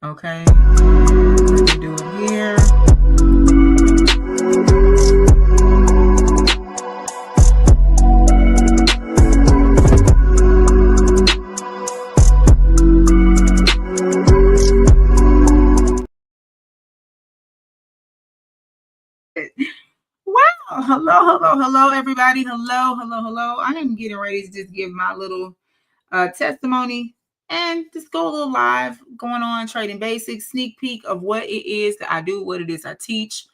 Okay. Let me do it here. Wow. Hello, everybody. Hello. I am getting ready to just give my little testimony and just go a little live going on Trading Basics, sneak peek of what it is that I do, what it is I teach.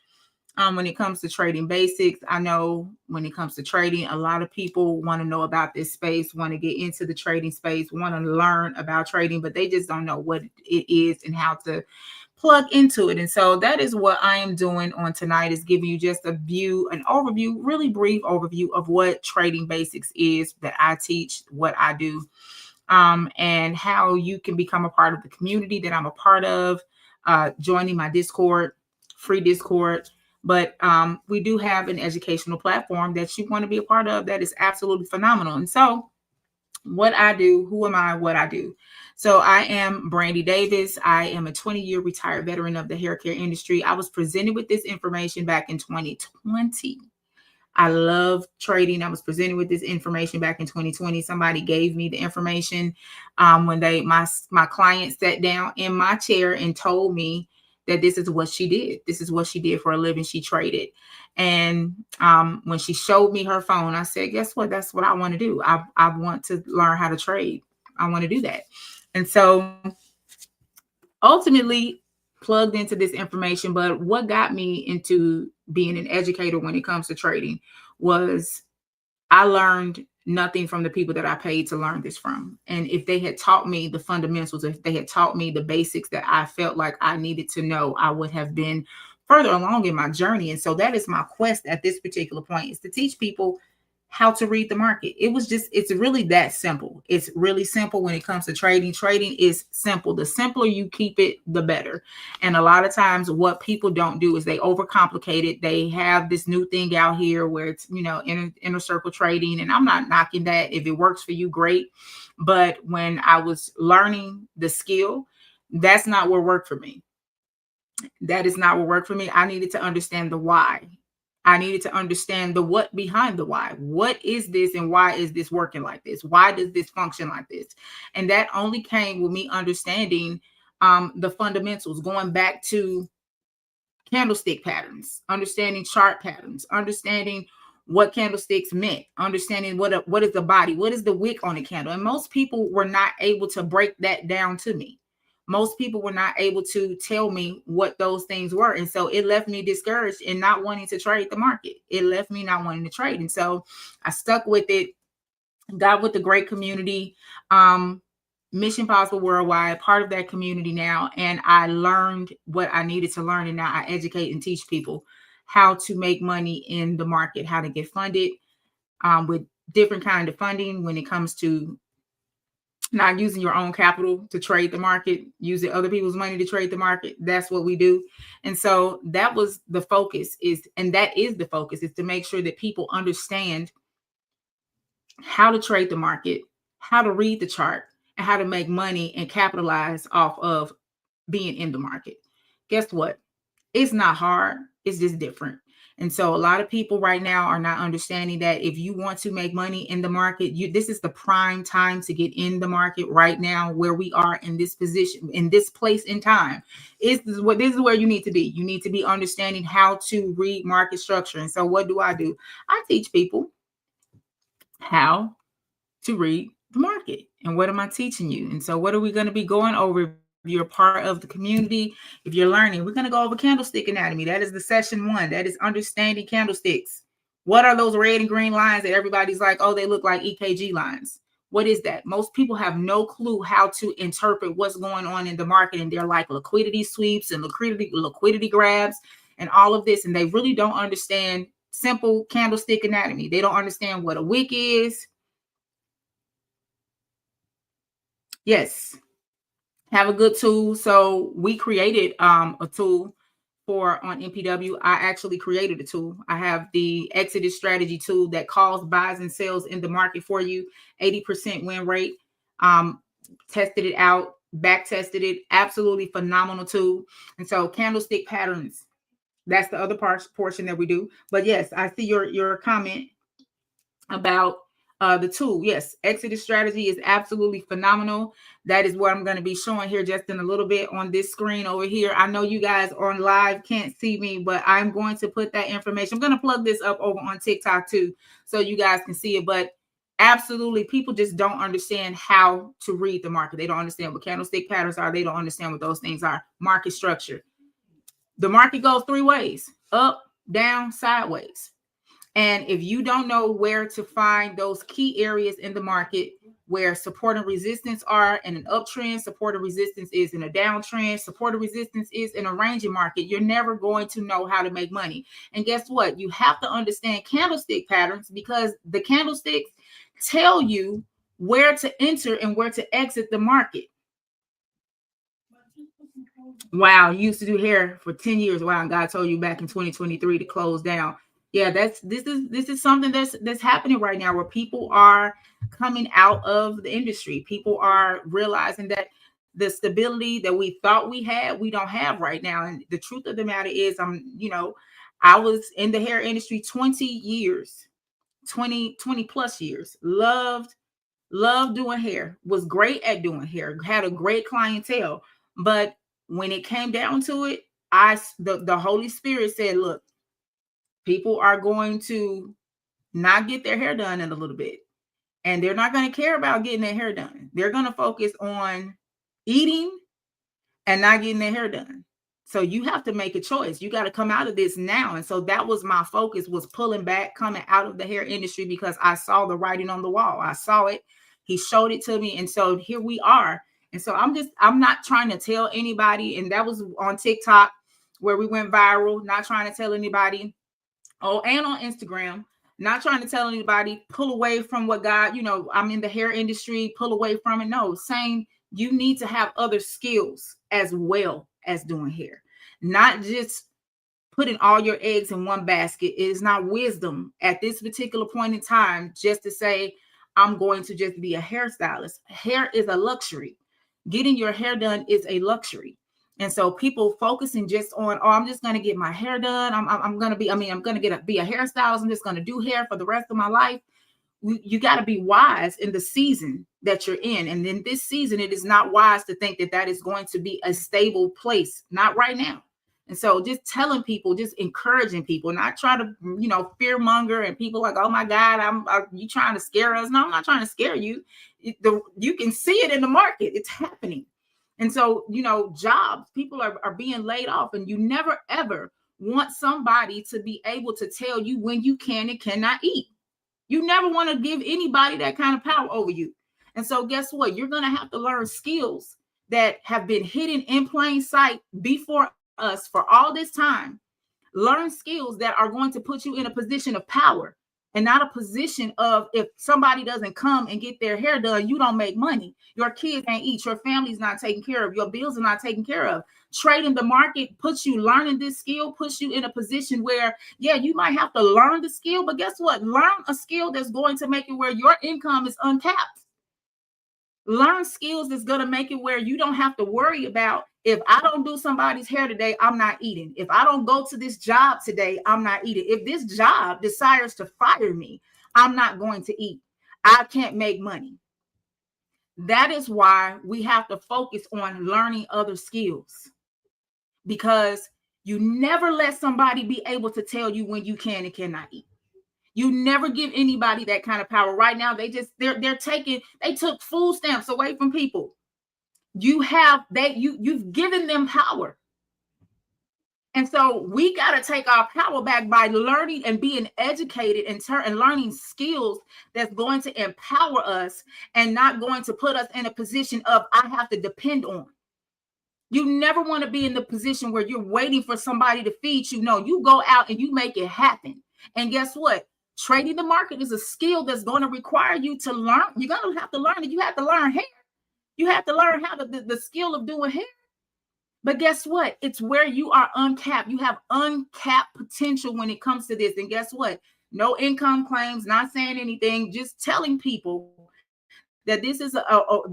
When it comes to trading basics, I know when it comes to trading, a lot of people want to know about this space, want to get into the trading space, want to learn about trading, but they just don't know what it is and how to plug into it. And so that is what I am doing on tonight, is giving you just an overview, really brief overview of what trading basics is that I teach, what I do, and how you can become a part of the community that I'm a part of, joining my Discord, free Discord. But we do have an educational platform that you want to be a part of that is absolutely phenomenal. And so what I do, who am I, what I do. So I am Brandy Davis. I am a 20-year retired veteran of the hair care industry. I was presented with this information back in 2020. I love trading. I was presented with this information back in 2020. Somebody gave me the information when my client sat down in my chair and told me that this is what she did. This is what she did for a living. She traded. And when she showed me her phone, I said, guess what? That's what I want to do. I want to learn how to trade. I want to do that. And so ultimately plugged into this information. But what got me into being an educator when it comes to trading was I learned nothing from the people that I paid to learn this from. And if they had taught me the fundamentals, if they had taught me the basics that I felt like I needed to know, I would have been further along in my journey. And so that is my quest at this particular point, is to teach people how to read the market. It's really that simple. It's really simple when it comes to trading. Trading is simple. The simpler you keep it, the better. And a lot of times what people don't do is they overcomplicate it. They have this new thing out here where it's, inner circle trading. And I'm not knocking that. If it works for you, great. But when I was learning the skill, that's not what worked for me. That is not what worked for me. I needed to understand the why. I needed to understand the what behind the why. What is this and why is this working like this? Why does this function like this? And that only came with me understanding the fundamentals, going back to candlestick patterns, understanding chart patterns, understanding what candlesticks meant, understanding what is the body, what is the wick on the candle. And most people were not able to break that down to me. Most people were not able to tell me what those things were. And so it left me discouraged and not wanting to trade the market. It left me not wanting to trade. And so I stuck with it, got with the great community, Mission Possible Worldwide, part of that community now. And I learned what I needed to learn. And now I educate and teach people how to make money in the market, how to get funded with different kind of funding when it comes to not using your own capital to trade the market, using other people's money to trade the market. That's what we do. And so that was the focus that is the focus, is to make sure that people understand how to trade the market, how to read the chart, and how to make money and capitalize off of being in the market. Guess what? It's not hard. It's just different. And so a lot of people right now are not understanding that if you want to make money in the market, this is the prime time to get in the market right now, where we are in this position, in this place in time. This is where you need to be. You need to be understanding how to read market structure. And so what do? I teach people how to read the market. And what am I teaching you? And so what are we going to be going over? If you're part of the community, if you're learning, we're going to go over candlestick anatomy. That is the session 1. That is understanding candlesticks. What are those red and green lines that everybody's like, oh, they look like EKG lines? What is that? Most people have no clue how to interpret what's going on in the market. And they're like liquidity sweeps and liquidity grabs and all of this. And they really don't understand simple candlestick anatomy. They don't understand what a wick is. Yes. Have a good tool. So we created a tool on MPW. I actually created a tool. I have the Exodus strategy tool that calls buys and sells in the market for you. 80% win rate. Tested it out. back tested it, absolutely phenomenal tool. And so candlestick patterns, that's the other portion that we do. But yes, I see your comment about the tool. Yes, Exodus strategy is absolutely phenomenal. That is what I'm going to be showing here just in a little bit on this screen over here. I know you guys on live can't see me, but I'm going to put that information. I'm going to plug this up over on TikTok too, so you guys can see it. But absolutely, people just don't understand how to read the market. They don't understand what candlestick patterns are. They don't understand what those things are. Market structure. The market goes three ways: up, down, sideways. And if you don't know where to find those key areas in the market where support and resistance are in an uptrend, support and resistance is in a downtrend, support and resistance is in a ranging market, you're never going to know how to make money. And guess what? You have to understand candlestick patterns, because the candlesticks tell you where to enter and where to exit the market. Wow, you used to do hair for 10 years. Wow, and God told you back in 2023 to close down. Yeah, this is something that's happening right now, where people are coming out of the industry. People are realizing that the stability that we thought we had, we don't have right now. And the truth of the matter is, I was in the hair industry 20 years, 20 plus years. Loved doing hair, was great at doing hair, had a great clientele. But when it came down to it, the Holy Spirit said, look, people are going to not get their hair done in a little bit, and they're not going to care about getting their hair done. They're going to focus on eating and not getting their hair done. So you have to make a choice. You got to come out of this now. And so that was my focus, was pulling back, coming out of the hair industry, because I saw the writing on the wall. I saw it. He showed it to me. And so here we are. And so I'm not trying to tell anybody. And that was on TikTok where we went viral, not trying to tell anybody. Oh, and on Instagram, not trying to tell anybody, pull away from what God, I'm in the hair industry, pull away from it. No, saying you need to have other skills as well as doing hair, not just putting all your eggs in one basket. It is not wisdom at this particular point in time just to say, I'm going to just be a hairstylist. Hair is a luxury. Getting your hair done is a luxury. And so people focusing just on, I'm just going to get my hair done. I'm going to be a hairstylist. I'm just going to do hair for the rest of my life. You got to be wise in the season that you're in. And in this season, it is not wise to think that is going to be a stable place. Not right now. And so just telling people, just encouraging people, not try to, fear monger, and people like, oh my God, you trying to scare us? No, I'm not trying to scare you. You can see it in the market. It's happening. And so, jobs, people are being laid off, and you never, ever want somebody to be able to tell you when you can and cannot eat. You never want to give anybody that kind of power over you. And so guess what? You're going to have to learn skills that have been hidden in plain sight before us for all this time. Learn skills that are going to put you in a position of power, and not a position of, if somebody doesn't come and get their hair done, you don't make money. Your kids can't eat. Your family's not taken care of. Your bills are not taken care of. Trading the market puts you, learning this skill puts you in a position where, yeah, you might have to learn the skill, but guess what? Learn a skill that's going to make it where your income is uncapped. Learn skills that's going to make it where you don't have to worry about, if I don't do somebody's hair today, I'm not eating. If I don't go to this job today, I'm not eating. If this job desires to fire me, I'm not going to eat. I can't make money. That is why we have to focus on learning other skills, because you never let somebody be able to tell you when you can and cannot eat. You never give anybody that kind of power. Right now, they took food stamps away from people. You've given them power. And so we got to take our power back by learning and being educated and learning skills that's going to empower us, and not going to put us in a position of, I have to depend on. You never want to be in the position where you're waiting for somebody to feed you. No, you go out and you make it happen. And guess what? Trading the market is a skill that's going to require you to learn. You're going to have to learn it. You have to learn hair. You have to learn how the skill of doing hair. But guess what? It's where you are uncapped. You have uncapped potential when it comes to this. And guess what? No income claims, not saying anything, just telling people that this is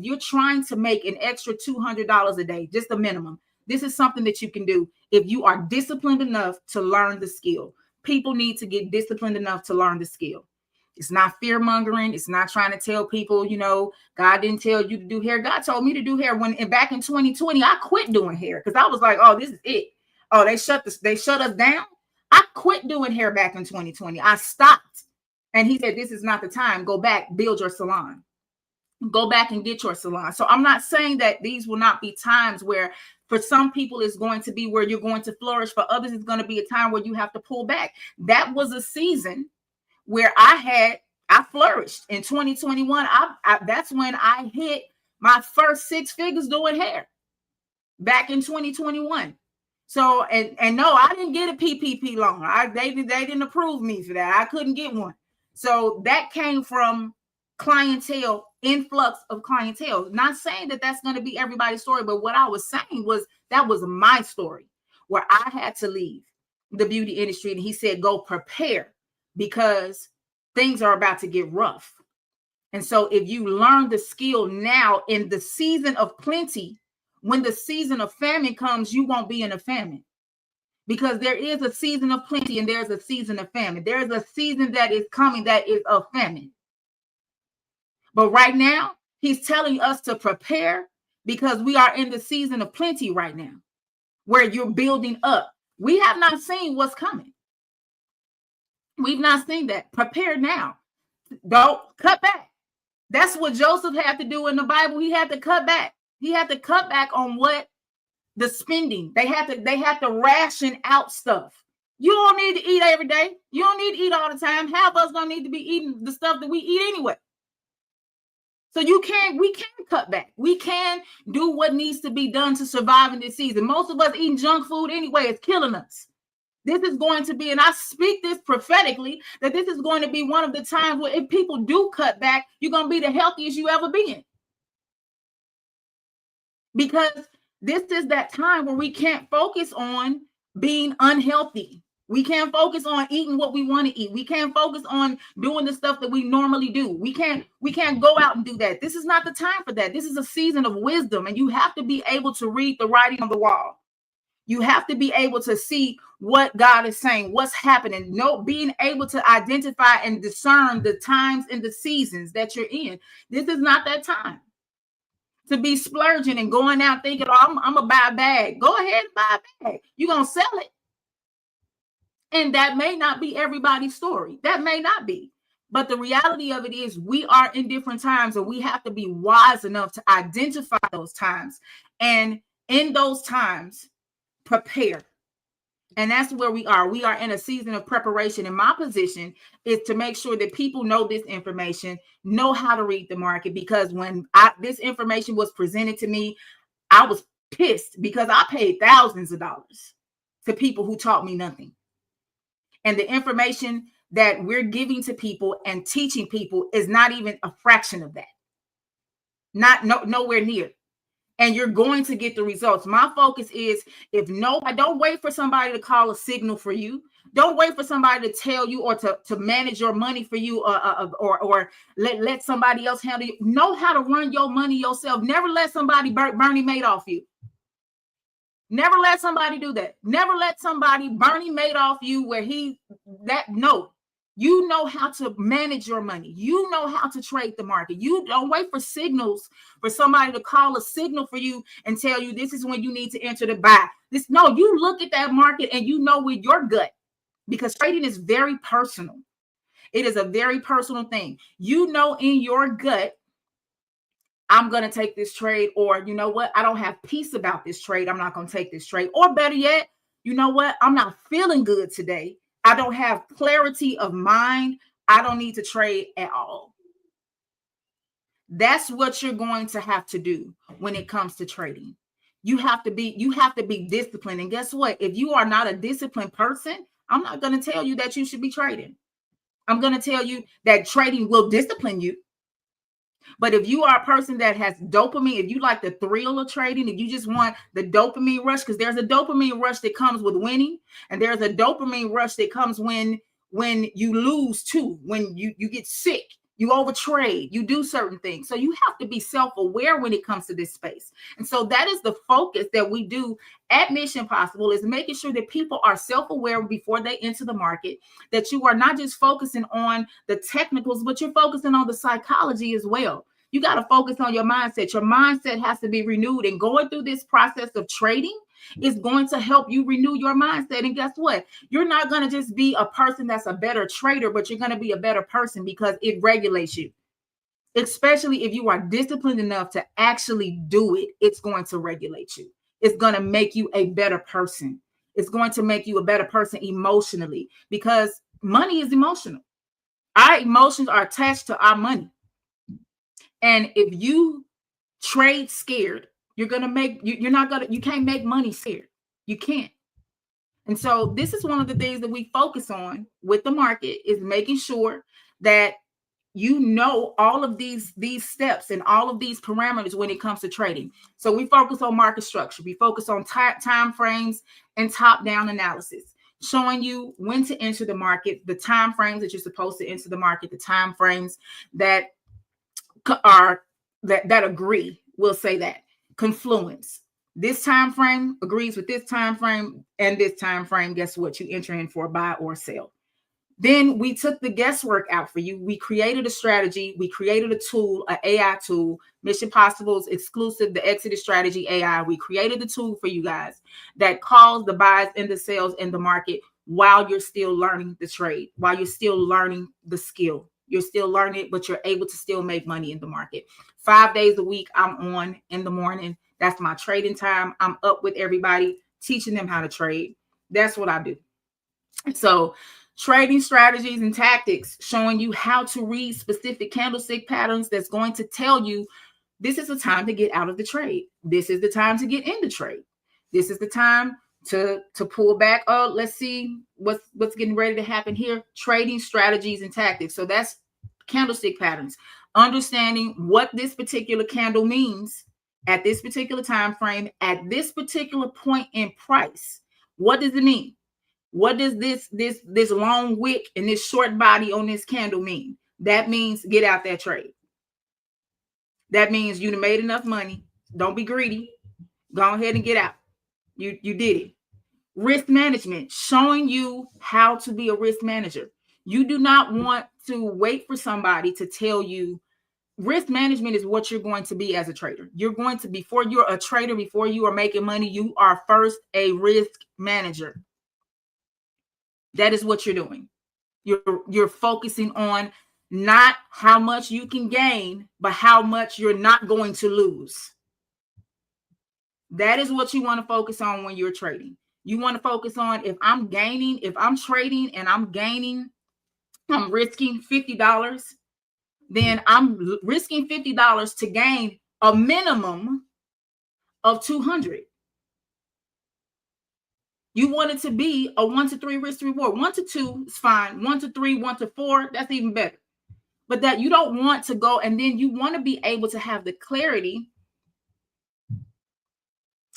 you're trying to make an extra $200 a day, just a minimum. This is something that you can do if you are disciplined enough to learn the skill. People need to get disciplined enough to learn the skill. It's not fear mongering. It's not trying to tell people, God didn't tell you to do hair. God told me to do hair back in 2020. I quit doing hair because I was like, oh, this is it. Oh, they shut us down. I quit doing hair back in 2020. I stopped. And he said, this is not the time. Go back, build your salon. Go back and get your salon. So I'm not saying that these will not be times where for some people it's going to be where you're going to flourish. For others, it's going to be a time where you have to pull back. That was a season where I flourished in 2021. That's when I hit my first 6 figures doing hair back in 2021. So, and no, I didn't get a PPP loan. They didn't approve me for that. I couldn't get one. So that came from clientele, influx of clientele. Not saying that that's going to be everybody's story, but what I was saying was that was my story where I had to leave the beauty industry. And he said, go prepare because things are about to get rough. And so if you learn the skill now in the season of plenty, when the season of famine comes, you won't be in a famine. Because there is a season of plenty and there's a season of famine. There's a season that is coming that is of famine. But right now, he's telling us to prepare because we are in the season of plenty right now, where you're building up. We have not seen what's coming. We've not seen that. Prepare now. Don't cut back. That's what Joseph had to do in the Bible. He had to cut back. He had to cut back on what? The spending. They had to ration out stuff. You don't need to eat every day. You don't need to eat all the time. Half of us don't need to be eating the stuff that we eat anyway. So we can cut back. We can do what needs to be done to survive in this season. Most of us eating junk food anyway. It's killing us. This is going to be, and I speak this prophetically, that this is going to be one of the times where if people do cut back, you're going to be the healthiest you ever been. Because this is that time where we can't focus on being unhealthy. We can't focus on eating what we want to eat. We can't focus on doing the stuff that we normally do. We can't go out and do that. This is not the time for that. This is a season of wisdom, and you have to be able to read the writing on the wall. You have to be able to see what God is saying, what's happening. Being able to identify and discern the times and the seasons that you're in. This is not that time to be splurging and going out thinking, oh, I'm going to buy a bag. Go ahead and buy a bag. You're going to sell it. And that may not be everybody's story. That may not be. But the reality of it is we are in different times, and we have to be wise enough to identify those times. And in those times, prepare. And that's where we are. We are in a season of preparation. And my position is to make sure that people know this information, know how to read the market. Because when this information was presented to me, I was pissed because I paid thousands of dollars to people who taught me nothing. And the information that we're giving to people and teaching people is not even a fraction of that. Nowhere near. And you're going to get the results. My focus is don't wait for somebody to call a signal for you. Don't wait for somebody to tell you or to manage your money for you or let somebody else handle you. Know how to run your money yourself. Never let somebody Bernie Madoff you. Never let somebody do that. Never let somebody Bernie Madoff you no. You know how to manage your money. You know how to trade the market. You don't wait for signals for somebody to call a signal for you and tell you this is when you need to enter the buy. You look at that market and you know with your gut, because trading is very personal. It is a very personal thing. You know in your gut, I'm going to take this trade, or you know what? I don't have peace about this trade. I'm not going to take this trade. Or better yet, you know what? I'm not feeling good today. I don't have clarity of mind. I don't need to trade at all. That's what you're going to have to do when it comes to trading. You have to be disciplined. And guess what? If you are not a disciplined person, I'm not going to tell you that you should be trading. I'm going to tell you that trading will discipline you. But if you are a person that has dopamine, if you like the thrill of trading, if you just want the dopamine rush, because there's a dopamine rush that comes with winning, and there's a dopamine rush that comes when you lose too, when you get sick You overtrade, you do certain things. So you have to be self-aware when it comes to this space. And so that is the focus that we do at Mission Possible, is making sure that people are self-aware before they enter the market, that you are not just focusing on the technicals, but you're focusing on the psychology as well. You got to focus on your mindset. Your mindset has to be renewed, and going through this process of trading is going to help you renew your mindset. And guess what? You're not going to just be a person that's a better trader, but you're going to be a better person because it regulates you. Especially if you are disciplined enough to actually do it, it's going to regulate you. It's going to make you a better person. It's going to make you a better person emotionally, because money is emotional. Our emotions are attached to our money. And if you trade scared, you can't make money scared. You can't. And so this is one of the things that we focus on with the market, is making sure that you know all of these steps and all of these parameters when it comes to trading. So we focus on market structure. We focus on time frames and top-down analysis, showing you when to enter the market, the time frames that you're supposed to enter the market, the time frames that agree. We'll say that confluence. This time frame agrees with this time frame, and this time frame, guess what? You enter in for a buy or sell. Then we took the guesswork out for you. We created a strategy. We created a tool, an AI tool, Mission Possible's exclusive, the Exodus Strategy AI. We created the tool for you guys that calls the buys and the sales in the market while you're still learning the trade, while you're still learning the skill. You're still learning it, but you're able to still make money in the market. 5 days a week, I'm on in the morning. That's my trading time. I'm up with everybody, teaching them how to trade. That's what I do. So trading strategies and tactics, showing you how to read specific candlestick patterns that's going to tell you this is the time to get out of the trade. This is the time to get in the trade. This is the time to pull back. Oh, let's see what's getting ready to happen here. Trading strategies and tactics. So that's candlestick patterns. Understanding what this particular candle means at this particular time frame, at this particular point in price. What does it mean? What does this long wick and this short body on this candle mean? That means get out that trade. That means you made enough money. Don't be greedy. Go ahead and get out. You did it. Risk management, showing you how to be a risk manager. You do not want to wait for somebody to tell you. Risk management is what you're going to be as a trader. You're going to, before you're a trader, before you are making money, you are first a risk manager. That is what you're doing. You're focusing on not how much you can gain, but how much you're not going to lose. That is what you want to focus on when you're trading. You want to focus on, if I'm trading and I'm gaining, I'm risking $50, then I'm risking $50 to gain a minimum of $200. You want it to be a 1 to 3 risk to reward. 1 to 2 is fine. 1 to 3, 1 to 4, that's even better. But that you don't want to go, and then you want to be able to have the clarity.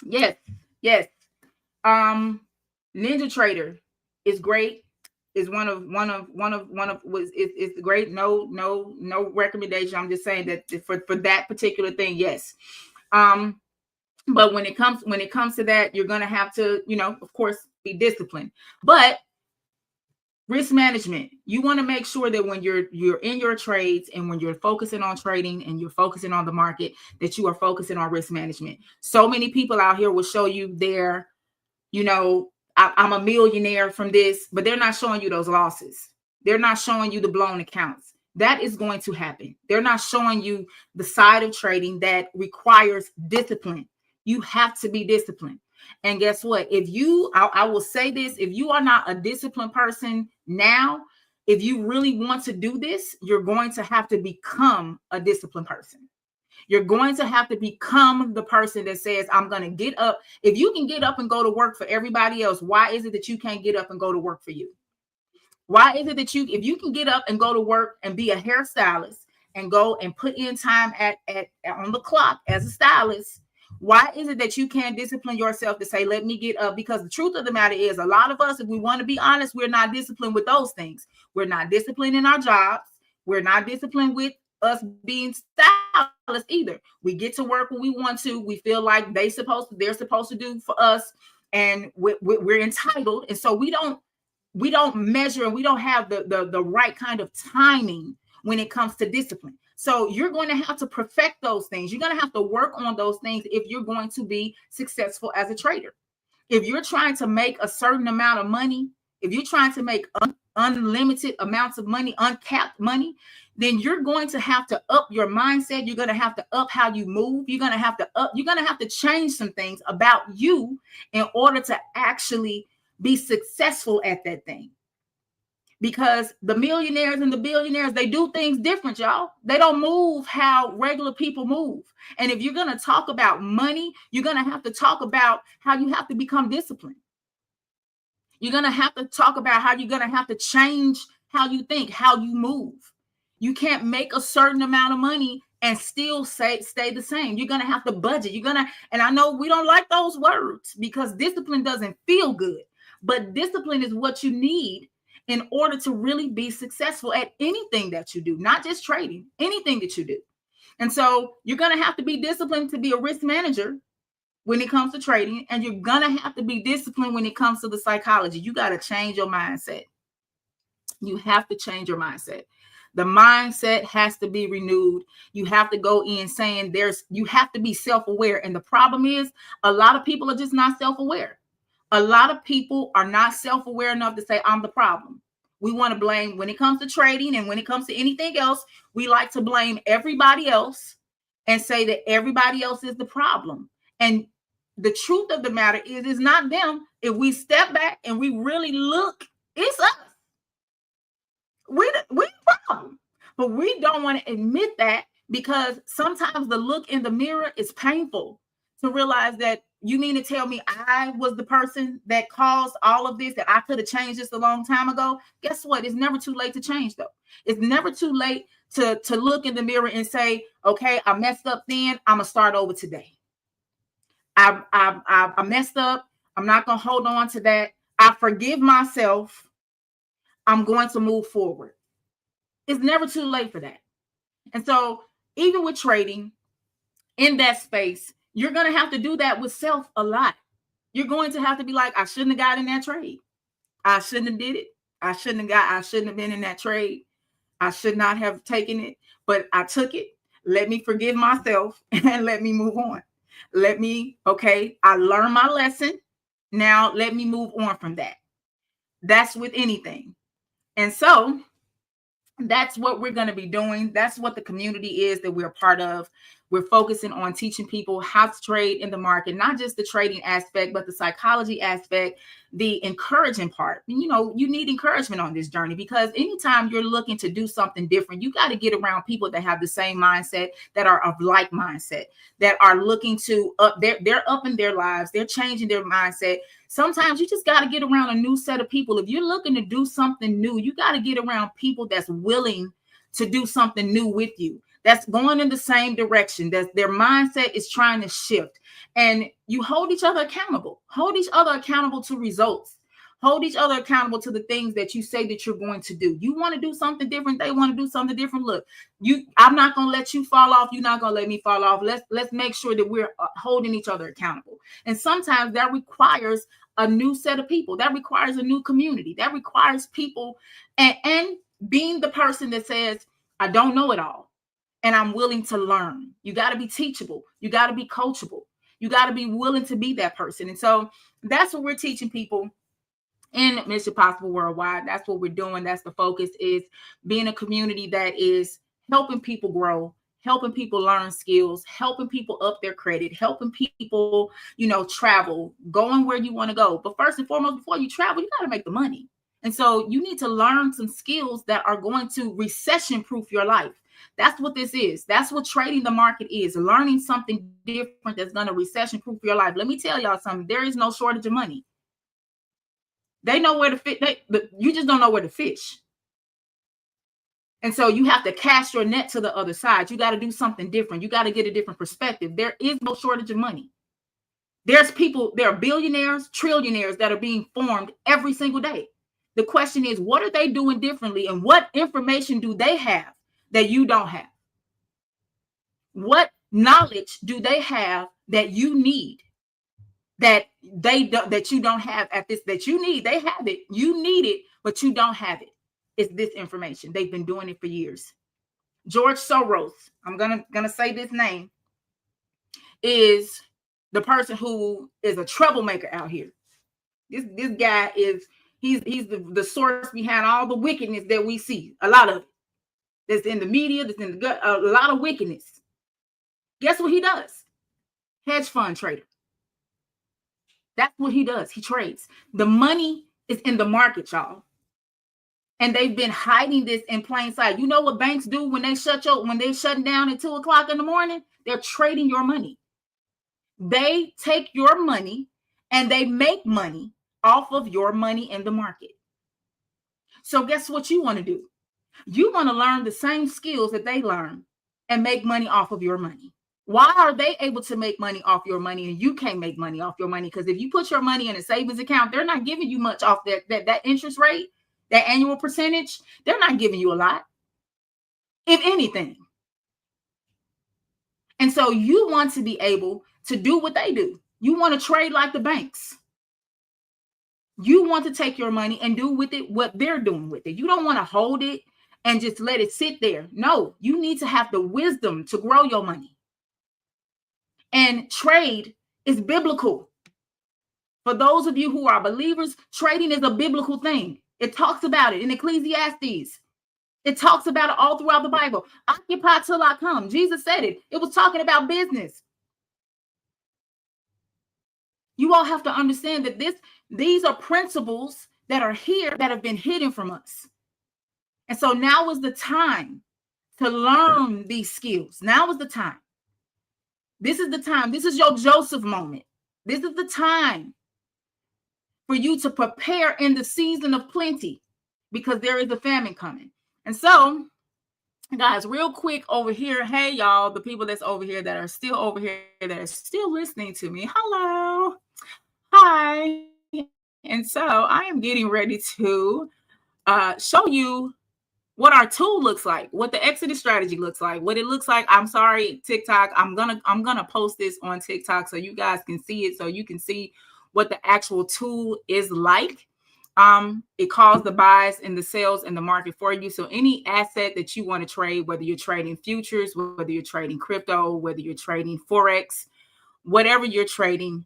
Yes. Ninja Trader is great. Is one of is great. No recommendation. I'm just saying that for that particular thing, yes. But when it comes to that, you're going to have to, of course, be disciplined. But risk management, you want to make sure that when you're in your trades and when you're focusing on trading and you're focusing on the market, that you are focusing on risk management. So many people out here will show you their, I'm a millionaire from this, but they're not showing you those losses. They're not showing you the blown accounts. That is going to happen. They're not showing you the side of trading that requires discipline. You have to be disciplined. And guess what? I will say this, if you are not a disciplined person now, if you really want to do this, you're going to have to become a disciplined person. You're going to have to become the person that says, I'm going to get up. If you can get up and go to work for everybody else, why is it that you can't get up and go to work for you? Why is it that if you can get up and go to work and be a hairstylist and go and put in time on the clock as a stylist, why is it that you can't discipline yourself to say, let me get up? Because the truth of the matter is, a lot of us, if we want to be honest, we're not disciplined with those things. We're not disciplined in our jobs. We're not disciplined with us being stylists either. We get to work when we want to. We feel like they're supposed to do for us, and we're entitled. And so we don't measure, and we don't have the right kind of timing when it comes to discipline. So you're going to have to perfect those things. You're going to have to work on those things if you're going to be successful as a trader. If you're trying to make a certain amount of money, if you're trying to make unlimited amounts of money, uncapped money, then you're going to have to up your mindset. You're going to have to up how you move. You're going to have to change some things about you in order to actually be successful at that thing. Because the millionaires and the billionaires, they do things different, y'all. They don't move how regular people move. And if you're going to talk about money, you're going to have to talk about how you have to become disciplined. You're going to have to talk about how you're going to have to change how you think, how you move. You can't make a certain amount of money and still stay the same. You're going to have to budget. And I know we don't like those words because discipline doesn't feel good, but discipline is what you need in order to really be successful at anything that you do, not just trading, anything that you do. And so you're going to have to be disciplined to be a risk manager when it comes to trading, and you're going to have to be disciplined when it comes to the psychology. You got to change your mindset. You have to change your mindset. The mindset has to be renewed. You have to go in saying you have to be self-aware. And the problem is a lot of people are just not self-aware. A lot of people are not self-aware enough to say, I'm the problem. We want to blame when it comes to trading, and when it comes to anything else, we like to blame everybody else and say that everybody else is the problem. And the truth of the matter is, it's not them. If we step back and we really look, it's us. We the problem. But we don't want to admit that, because sometimes the look in the mirror is painful to realize that you mean to tell me I was the person that caused all of this, that I could have changed this a long time ago? Guess what? It's never too late to change, though. It's never too late to look in the mirror and say, okay, I messed up then. I'm going to start over today. I messed up. I'm not going to hold on to that. I forgive myself. I'm going to move forward. It's never too late for that. And so even with trading in that space, you're going to have to do that with self a lot. You're going to have to be like, I shouldn't have got in that trade. I shouldn't have did it. I shouldn't have been in that trade. I should not have taken it, but I took it. Let me forgive myself and let me move on. I learned my lesson. Now let me move on from that. That's with anything. And so that's what we're going to be doing. That's what the community is that we're part of. We're focusing on teaching people how to trade in the market, not just the trading aspect, but the psychology aspect, the encouraging part. You know, you need encouragement on this journey, because anytime you're looking to do something different, you got to get around people that have the same mindset, that are of like mindset, that are looking to they're upping their lives. They're changing their mindset. Sometimes you just got to get around a new set of people. If you're looking to do something new, you got to get around people that's willing to do something new with you, that's going in the same direction, that their mindset is trying to shift. And you hold each other accountable. Hold each other accountable to results. Hold each other accountable to the things that you say that you're going to do. You want to do something different. They want to do something different. Look, I'm not going to let you fall off. You're not going to let me fall off. Let's make sure that we're holding each other accountable. And sometimes that requires a new set of people. That requires a new community. That requires people and being the person that says, I don't know it all, and I'm willing to learn. You got to be teachable. You got to be coachable. You got to be willing to be that person. And so that's what we're teaching people in Mission Possible Worldwide. That's what we're doing. That's the focus, is being a community that is helping people grow, helping people learn skills, helping people up their credit, helping people, travel, going where you want to go. But first and foremost, before you travel, you got to make the money. And so you need to learn some skills that are going to recession-proof your life. That's what this is. That's what trading the market is. Learning something different that's going to recession-proof your life. Let me tell y'all something. There is no shortage of money. They know where to fit. But you just don't know where to fish. And so you have to cast your net to the other side. You got to do something different. You got to get a different perspective. There is no shortage of money. There are billionaires, trillionaires that are being formed every single day. The question is, what are they doing differently, and what information do they have that you don't have? What knowledge do they have that you need, that that you don't have at this, that you need? They have it, you need it, but you don't have it. It's this information. They've been doing it for years. George Soros, I'm gonna say this name, is the person who is a troublemaker out here. This guy is, he's the source behind all the wickedness that we see. A lot of it that's in the media, that's in the gut, a lot of wickedness. Guess what he does? Hedge fund trader. That's what he does. He trades. The money is in the market, y'all. And they've been hiding this in plain sight. You know what banks do when they when they're shutting down at 2 o'clock in the morning? They're trading your money. They take your money and they make money off of your money in the market. So guess what you want to do? You want to learn the same skills that they learn and make money off of your money. Why are they able to make money off your money and you can't make money off your money? Because if you put your money in a savings account, they're not giving you much off that interest rate, that annual percentage. They're not giving you a lot, if anything. And so you want to be able to do what they do. You want to trade like the banks. You want to take your money and do with it what they're doing with it. You don't want to hold it and just let it sit there. No, you need to have the wisdom to grow your money. And trade is biblical. For those of you who are believers, trading is a biblical thing. It talks about it in Ecclesiastes. It talks about it all throughout the Bible. Occupy till I come. Jesus said it. It was talking about business. You all have to understand that these are principles that are here that have been hidden from us. And so now is the time to learn these skills. Now is the time. This is the time. This is your Joseph moment. This is the time for you to prepare in the season of plenty, because there is a famine coming. And so, guys, real quick over here. Hey, y'all, the people that's over here that are still over here, that are still listening to me. Hello. Hi. And so I am getting ready to show you what our tool looks like, what the Exodus strategy looks like, what it looks like. I'm sorry, TikTok. I'm gonna post this on TikTok so you guys can see it, so you can see what the actual tool is like. It calls the buys and the sales in the market for you. So any asset that you want to trade, whether you're trading futures, whether you're trading crypto, whether you're trading Forex, whatever you're trading,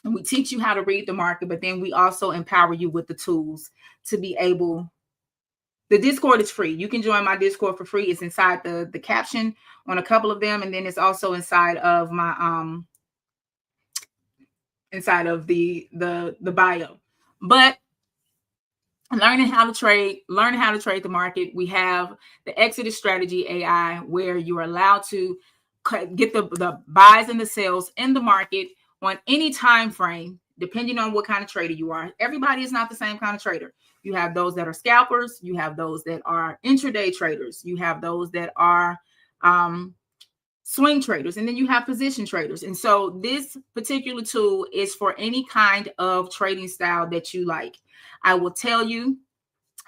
and we teach you how to read the market, but then we also empower you with the tools to be able. The Discord is free. You can join my Discord for free. It's inside the caption on a couple of them, and then it's also inside of my inside of the bio. But learning how to trade the market. We have the Exodus Strategy AI, where you are allowed to get the buys and the sales in the market on any time frame, depending on what kind of trader you are. Everybody is not the same kind of trader. You have those that are scalpers. You have those that are intraday traders. You have those that are swing traders. And then you have position traders. And so this particular tool is for any kind of trading style that you like. I will tell you,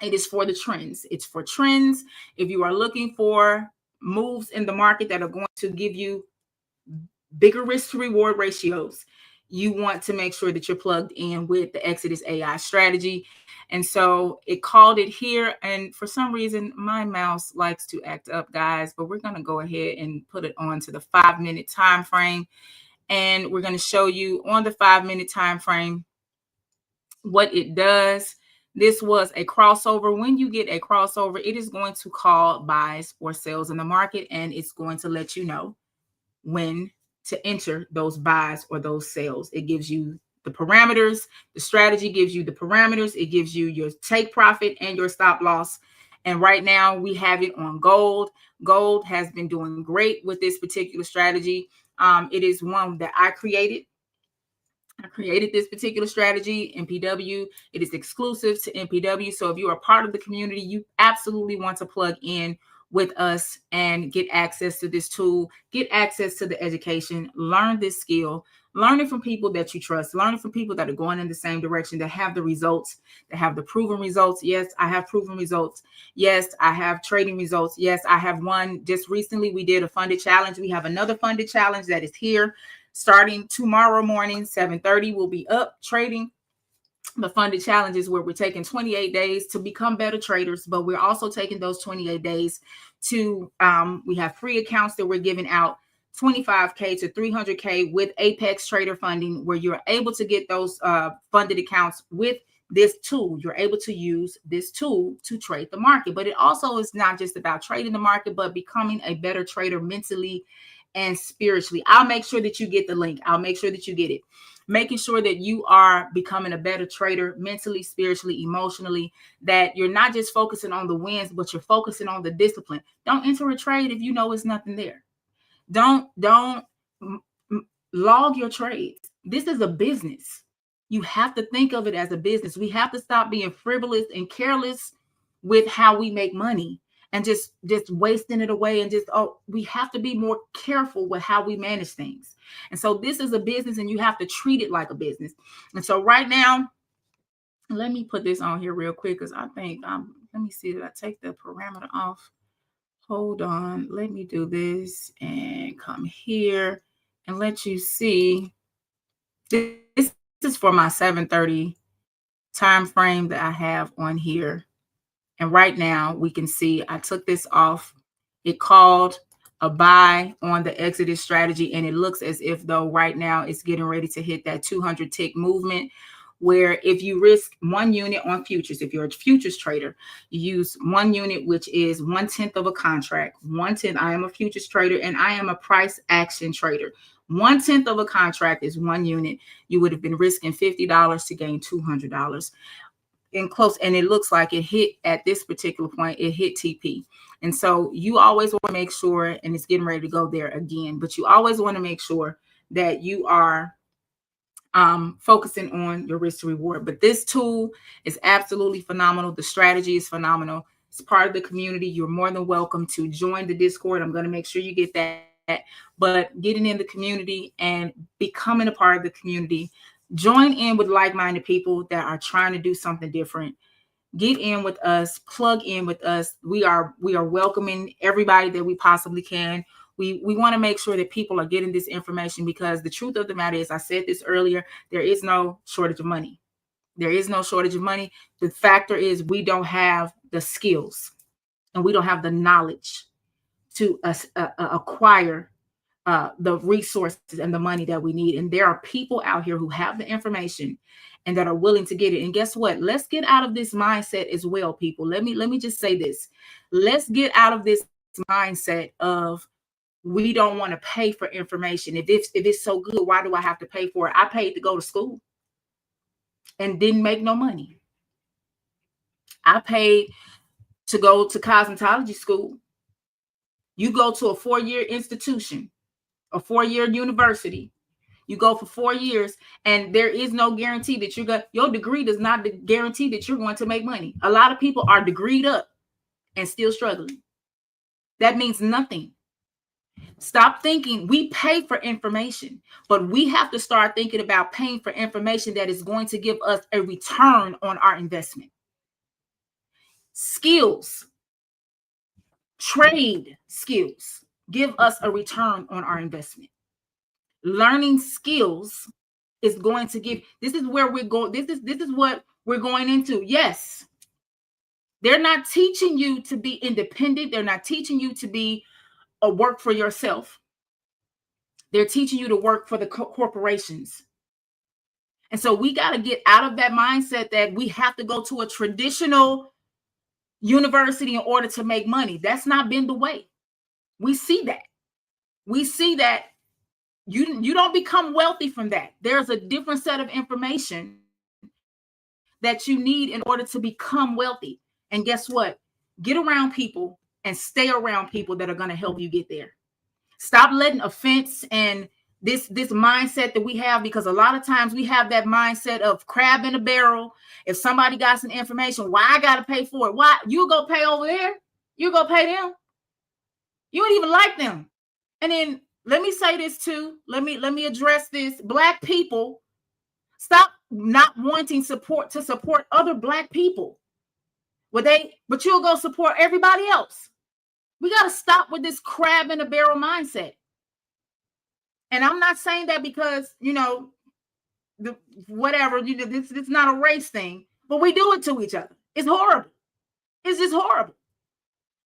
it is for the trends. It's for trends. If you are looking for moves in the market that are going to give you bigger risk to reward ratios, you want to make sure that you're plugged in with the Exodus AI strategy. And so it called it here. And for some reason, my mouse likes to act up, guys, but we're going to go ahead and put it on to the 5-minute time frame. And we're going to show you on the 5-minute time frame what it does. This was a crossover. When you get a crossover, it is going to call buys or sales in the market, and it's going to let you know when to enter those buys or those sales. It gives you the parameters. The strategy gives you the parameters. It gives you your take profit and your stop loss. And right now we have it on gold. Gold has been doing great with this particular strategy. It is one that I created. I created this particular strategy, MPW. It is exclusive to MPW. So if you are part of the community, you absolutely want to plug in with us and get access to this tool, get access to the education, learn this skill, learning from people that you trust, learning from people that are going in the same direction, that have the results, that have the proven results. Yes, I have proven results. Yes, I have trading results. Yes, I have one. Just recently, we did a funded challenge. We have another funded challenge that is here starting tomorrow morning, 7:30. We'll be up trading. The funded challenges where we're taking 28 days to become better traders, but we're also taking those 28 days to we have free accounts that we're giving out, 25K to 300K with Apex Trader funding, where you're able to get those funded accounts with this tool. You're able to use this tool to trade the market. But it also is not just about trading the market, but becoming a better trader mentally and spiritually. I'll make sure that you get the link. I'll make sure that you get it. Making sure that you are becoming a better trader mentally, spiritually, emotionally, that you're not just focusing on the wins, but you're focusing on the discipline. Don't enter a trade if you know it's nothing there. Don't log your trades. This is a business. You have to think of it as a business. We have to stop being frivolous and careless with how we make money and just wasting it away, and we have to be more careful with how we manage things. And so this is a business, and you have to treat it like a business. And so right now, let me put this on here real quick, because I think let me see, did I take the parameter off? Hold on, let me do this and come here and let you see. This is for my 7:30 time frame that I have on here. And right now we can see I took this off. It called a buy on the Exodus strategy, and it looks as if though right now it's getting ready to hit that 200 tick movement, where if you risk 1 unit on futures, if you're a futures trader, you use 1 unit, which is 1/10 of a contract. 1/10. I am a futures trader and I am a price action trader. 1/10 of a contract is 1 unit. You would have been risking $50 to gain $200 in close. And it looks like it hit at this particular point, it hit TP. And so you always want to make sure, and it's getting ready to go there again, but you always want to make sure that you are focusing on your risk to reward. But this tool is absolutely phenomenal. The strategy is phenomenal. It's part of the community. You're more than welcome to join the Discord. I'm going to make sure you get that. But getting in the community and becoming a part of the community, join in with like-minded people that are trying to do something different. Get in with us, plug in with us. We are welcoming everybody that we possibly can. We want to make sure that people are getting this information, because the truth of the matter is, I said this earlier, there is no shortage of money. There is no shortage of money. The factor is we don't have the skills and we don't have the knowledge to acquire the resources and the money that we need. And there are people out here who have the information and that are willing to get it. And guess what? Let's get out of this mindset as well, people. Let me just say this. Let's get out of this mindset of we don't want to pay for information. If it's so good, why do I have to pay for it? I paid to go to school and didn't make no money. I paid to go to cosmetology school. You go to a 4-year institution, a 4-year university. You go for 4 years, and there is no guarantee that your degree does not guarantee that you're going to make money. A lot of people are degreed up and still struggling. That means nothing. Stop thinking we pay for information, but we have to start thinking about paying for information that is going to give us a return on our investment. Skills, trade skills, give us a return on our investment. Learning skills is going to give. This is where we're going. This is what we're going into. Yes, they're not teaching you to be independent. They're not teaching you to be a work for yourself. They're teaching you to work for the corporations. And so we got to get out of that mindset that we have to go to a traditional university in order to make money. That's not been the way. We see that. We see that you don't become wealthy from that. There's a different set of information that you need in order to become wealthy. And guess what? Get around people and stay around people that are going to help you get there. Stop letting offense and this mindset that we have, because a lot of times we have that mindset of crab in a barrel. If somebody got some information, why I got to pay for it? Why? You go pay over there. You go pay them. You don't even like them. And then Let me say this too. Let me address this. Black people, stop not wanting support to support other Black people. But you'll go support everybody else. We got to stop with this crab in a barrel mindset. And I'm not saying that because, whatever, this is not a race thing, but we do it to each other. It's horrible. It's just horrible.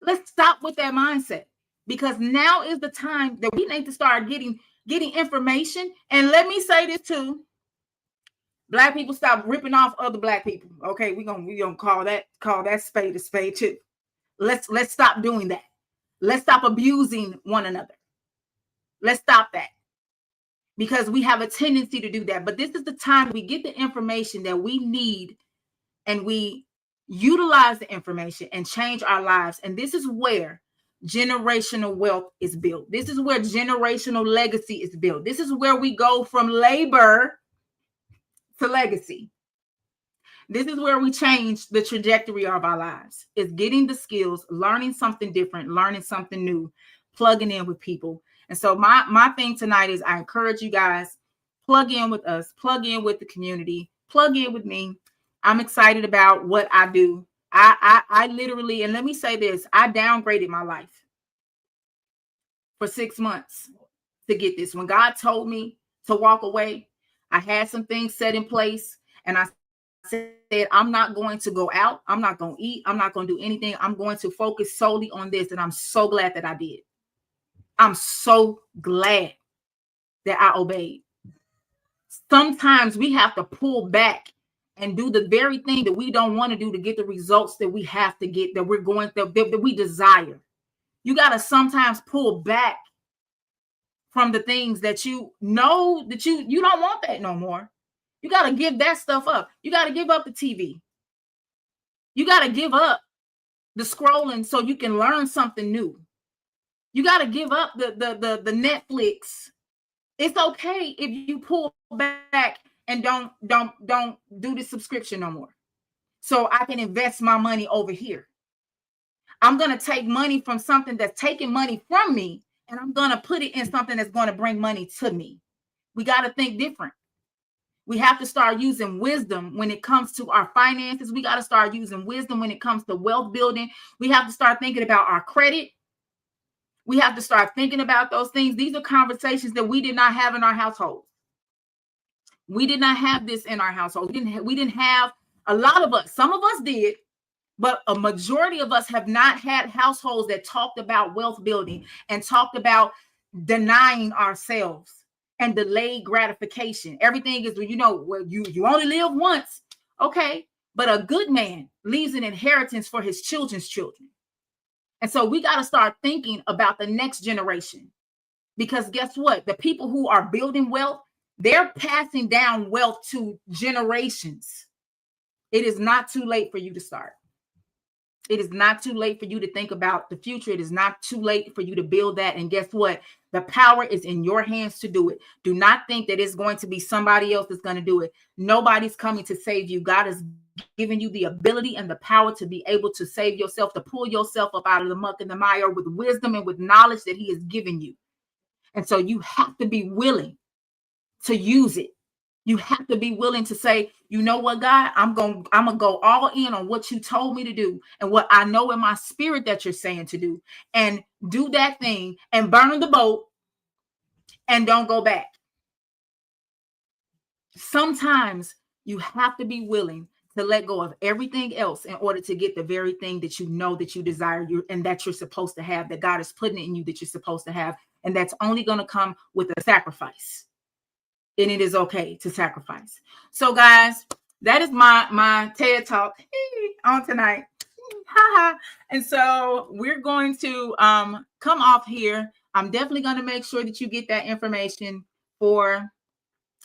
Let's stop with that mindset, because now is the time that we need to start getting information. And let me say this too. Black people, stop ripping off other Black people. Okay, we gonna call that spade a spade too. Let's stop doing that. Let's stop abusing one another. Let's stop that, because we have a tendency to do that. But this is the time we get the information that we need, and we utilize the information and change our lives. And this is where generational wealth is built. This is where generational legacy is built. This is where we go from labor to legacy. This is where we change the trajectory of our lives. It's getting the skills, learning something different, learning something new, plugging in with people. And so my thing tonight is, I encourage you guys, plug in with us, plug in with the community, plug in with me. I'm excited about what I do. I literally, and let me say this, I downgraded my life for 6 months to get this. When God told me to walk away, I had some things set in place, and I said, I'm not going to go out. I'm not going to eat. I'm not going to do anything. I'm going to focus solely on this. And I'm so glad that I did. I'm so glad that I obeyed. Sometimes we have to pull back and do the very thing that we don't want to do to get the results that we have to get, that we're going, that we desire. You got to sometimes pull back from the things that you know that you don't want that no more. You got to give that stuff up. You got to give up the TV. You got to give up the scrolling so you can learn something new. You got to give up the Netflix. It's okay if you pull back and don't do the subscription no more, so I can invest my money over here. I'm going to take money from something that's taking money from me, and I'm going to put it in something that's going to bring money to me. We got to think different. We have to start using wisdom when it comes to our finances. We got to start using wisdom when it comes to wealth building. We have to start thinking about our credit. We have to start thinking about those things. These are conversations that we did not have in our household. We did not have this in our household. We didn't have, a lot of us, some of us did, but a majority of us have not had households that talked about wealth building and talked about denying ourselves and delayed gratification. Everything is, well, you only live once. Okay. But a good man leaves an inheritance for his children's children. And so we got to start thinking about the next generation, because guess what? The people who are building wealth, they're passing down wealth to generations. It is not too late for you to start. It is not too late for you to think about the future. It is not too late for you to build that. And guess what? The power is in your hands to do it. Do not think that it's going to be somebody else that's going to do it. Nobody's coming to save you. God has given you the ability and the power to be able to save yourself, to pull yourself up out of the muck and the mire with wisdom and with knowledge that he has given you. And so you have to be willing to use it. You have to be willing to say, you know what, God, I'm going to go all in on what you told me to do and what I know in my spirit that you're saying to do, and do that thing and burn the boat and don't go back. Sometimes you have to be willing to let go of everything else in order to get the very thing that you know that you desire and that you're supposed to have, that God is putting in you that you're supposed to have. And that's only going to come with a sacrifice. And it is okay to sacrifice. So guys, that is my TED Talk on tonight. And so we're going to come off here. I'm definitely going to make sure that you get that information for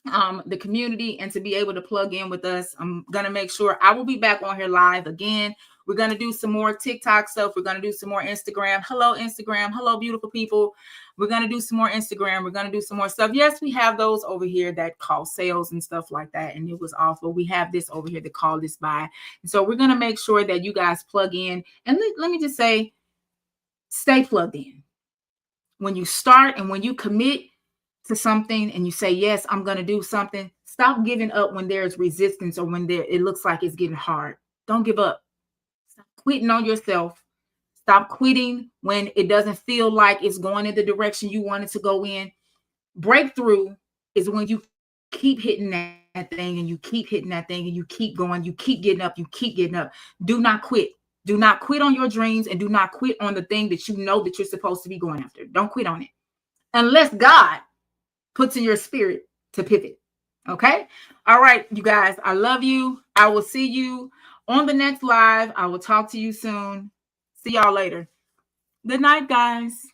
the community and to be able to plug in with us. I'm going to make sure I will be back on here live again. We're going to do some more TikTok stuff. We're going to do some more Instagram. Hello, Instagram. Hello, beautiful people. We're going to do some more Instagram. We're going to do some more stuff. Yes, we have those over here that call sales and stuff like that. And it was awful. We have this over here that call this by. And so we're going to make sure that you guys plug in. And let me just say, stay plugged in. when you start and when you commit to something and you say, yes, I'm going to do something, stop giving up when there's resistance or when it looks like it's getting hard. Don't give up. Stop quitting on yourself. Stop quitting when it doesn't feel like it's going in the direction you want it to go in. Breakthrough is when you keep hitting that thing and you keep hitting that thing and you keep going, you keep getting up, you keep getting up. Do not quit. Do not quit on your dreams and do not quit on the thing that you know that you're supposed to be going after. Don't quit on it unless God puts in your spirit to pivot. Okay. All right, you guys, I love you. I will see you on the next live. I will talk to you soon. See y'all later. Good night, guys.